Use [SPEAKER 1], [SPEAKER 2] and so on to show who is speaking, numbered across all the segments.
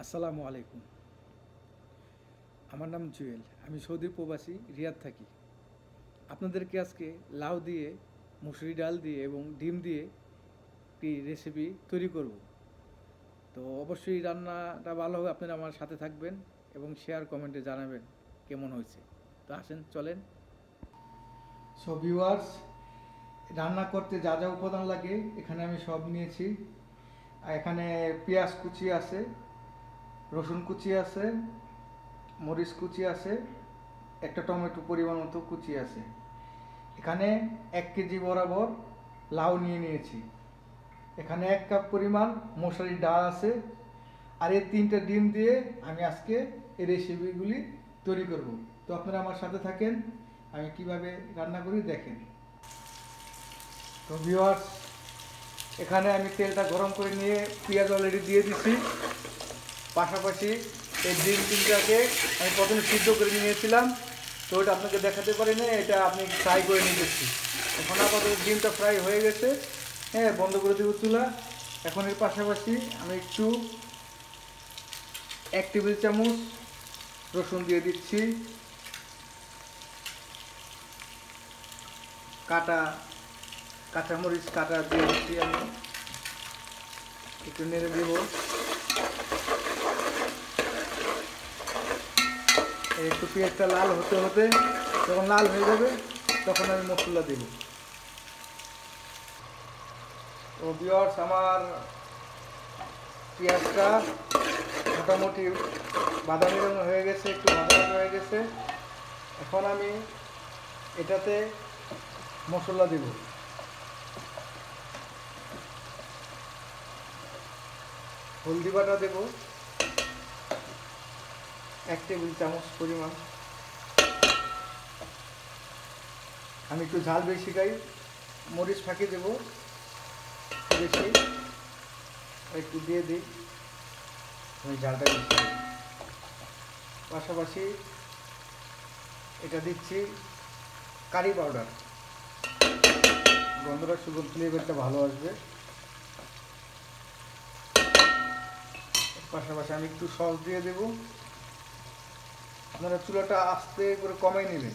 [SPEAKER 1] আসসালামু আলাইকুম। আমার নাম জুয়েল। আমি সৌদি প্রবাসী, রিয়াদ থাকি। আপনাদেরকে আজকে লাউ দিয়ে, মুসুরি ডাল দিয়ে এবং ডিম দিয়ে একটি রেসিপি তৈরি করব। তো অবশ্যই রান্নাটা ভালো হবে, আপনারা আমার সাথে থাকবেন এবং শেয়ার কমেন্টে জানাবেন কেমন হয়েছে। তো আসেন, চলেন। সো ভিউয়ার্স, রান্না করতে যা যা উপাদান লাগে এখানে আমি সব নিয়েছি। আর এখানে পেঁয়াজ কুচি আছে, রসুন কুচি আছে, মরিচ কুচি আছে, একটা টমেটো পরিমাণ মতো কুচি আছে। এখানে 1 কেজি বরাবর লাউ নিয়েছি। এখানে 1 কাপ পরিমাণ মশারি ডাল আছে। আর এই 3টা ডিম দিয়ে আমি আজকে এই রেসিপিগুলি তৈরি করব। তো আপনারা আমার সাথে থাকেন, আমি কিভাবে রান্না করি দেখেন। তো ভিউয়ার্স, এখানে আমি তেলটা গরম করে নিয়ে পেঁয়াজ অলরেডি দিয়ে দিচ্ছি। পাশাপাশি এই ডিম 3টাকে আমি প্রথমে সিদ্ধ করে নিয়েছিলাম, তো ওটা আপনাকে দেখাতে পারি না, এটা আপনি ফ্রাই করে নিতেছি। এখন আপাতত ডিমটা ফ্রাই হয়ে গেছে। হ্যাঁ, বন্ধ করে দেবো চুলা। এখন এর পাশাপাশি আমি একটু 1 টেবিল চামচ রসুন দিয়ে দিচ্ছি। কাঁচামরিচ কাটা দিয়ে দিচ্ছি। আমি একটু নেড়ে দেব। একটু পেঁয়াজটা লাল হতে হতে যখন লাল হয়ে যাবে তখন আমি মশলা দেব। তো ভিউয়ার্স, আমার পেঁয়াজটা মোটামুটি বাদামি রঙ হয়ে গেছে, একটু ভাজা হয়ে গেছে। এখন আমি এটাতে মশলা দেব। হলদি বাটা দেব 1 টেবিল চামচ পরিমাণ। আমি একটু ঝাল বেশি খাই, মরিচ ফাঁকি দেব বেশি, একটু দিয়ে দিই, আমি ঝালটা বেশি দিই। পাশাপাশি এটা দিচ্ছি কারি পাউডার, গন্ধটা সুগন্ধ ফ্লেভারটা ভালো আসবে। পাশাপাশি আমি একটু সস দিয়ে দেব। আপনারা চুলাটা আস্তে করে কমাই নেবেন,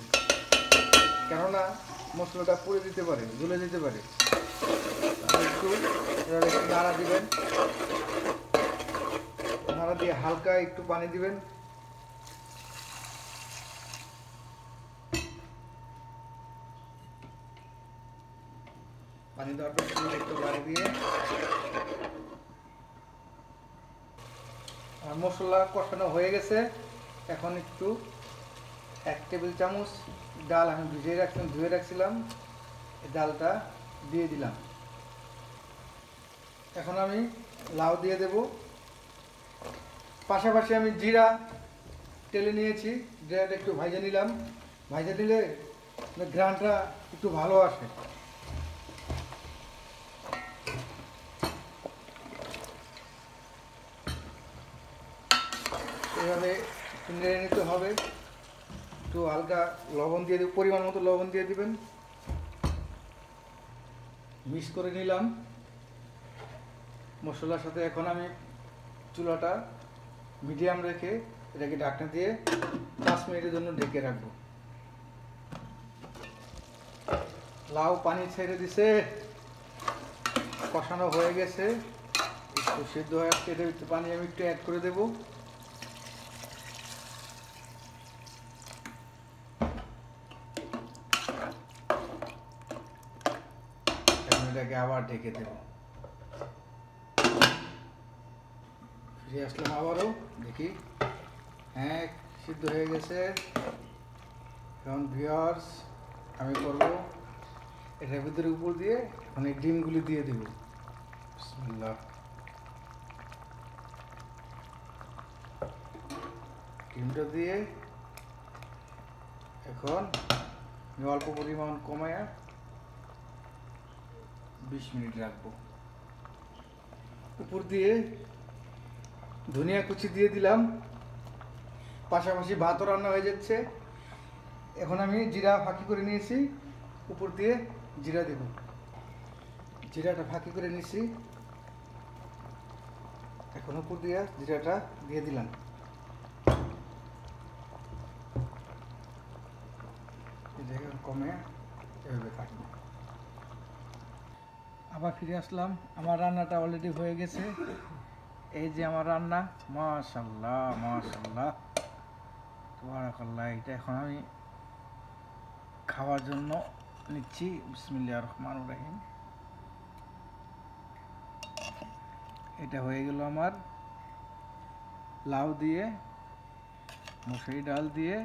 [SPEAKER 1] কেননা মশলাটা পুড়ে দিতে পারে, জ্বলে যেতে পারে। একটু নাড়া দিবেন, নাড়া দিয়ে হালকা একটু পানি দিবেন। পানি দেওয়ার পর একটু পানি দিয়ে মশলা কষানো হয়ে গেছে। এখন একটু 1 টেবিল চামচ ডাল আমি ধুয়ে রাখছিলাম, এই ডালটা দিয়ে দিলাম। এখন আমি লাউ দিয়ে দেব। পাশাপাশি আমি জিরা তেলে নিয়েছি, জিরাটা একটু ভাজে নিলাম। ভাজে দিলে ঘ্রাণটা একটু ভালো আসে। এভাবে নেড়ে নিতে হবে। একটু হালকা লবণ দিয়ে দেব, পরিমাণ মতো লবণ দিয়ে দিবেন। মিক্স করে নিলাম মশলার সাথে। এখন আমি চুলাটা মিডিয়াম রেখে এটাকে ঢাকনা দিয়ে 5 মিনিটের জন্য ঢেকে রাখবো। লাউ পানি ছেড়ে দিছে, কষানো হয়ে গেছে, একটু সিদ্ধ হয়ে আসছে। এটার একটু পানি আমি একটু অ্যাড করে দেব। এটাকে আবার ঢেকে দেব। ফিরে আসলাম আবারও, দেখি হ্যাঁ সিদ্ধ হয়ে গেছে। এখন ভিউয়ার্স, আমি করব এটার ভিতরে উপর দিয়ে এখন এই ডিমগুলি দিয়ে দেব। বিসমিল্লাহ। ডিমটা দিয়ে এখন অল্প পরিমাণ কমায়া 20 মিনিট রাখবো। উপর দিয়ে ধনিয়া কুচি দিয়ে দিলাম। পাশাপাশি ভাতও রান্না হয়ে যাচ্ছে। এখন আমি জিরা ফাঁকি করে নিয়েছি, উপর দিয়ে জিরা দেব। জিরাটা ফাঁকি করে নিয়েছি। এখন উপর দিয়ে জিরাটা দিয়ে দিলাম। কমে এভাবে কাটবো। আবার ফিরে আসলাম, আমার রান্নাটা অলরেডি হয়ে গেছে। এই যে আমার রান্না, মাশাআল্লাহ মাশাআল্লাহ তাবারাকাল্লাহ। এটা এখন আমি খাওয়ার জন্য নিচ্ছি। বিসমিল্লাহির রহমানির রহিম। এটা হয়ে গেল আমার লাউ দিয়ে, মসুরি ডাল দিয়ে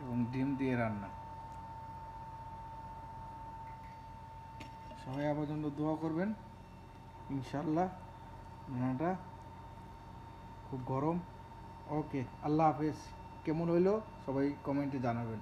[SPEAKER 1] এবং ডিম দিয়ে রান্না। সবাই আমার জন্য দোয়া করবেন, ইনশাআল্লাহ। রান্নাটা খুব গরম। ওকে, আল্লাহ হাফেজ। কেমন হইলো সবাই কমেন্টে জানাবেন।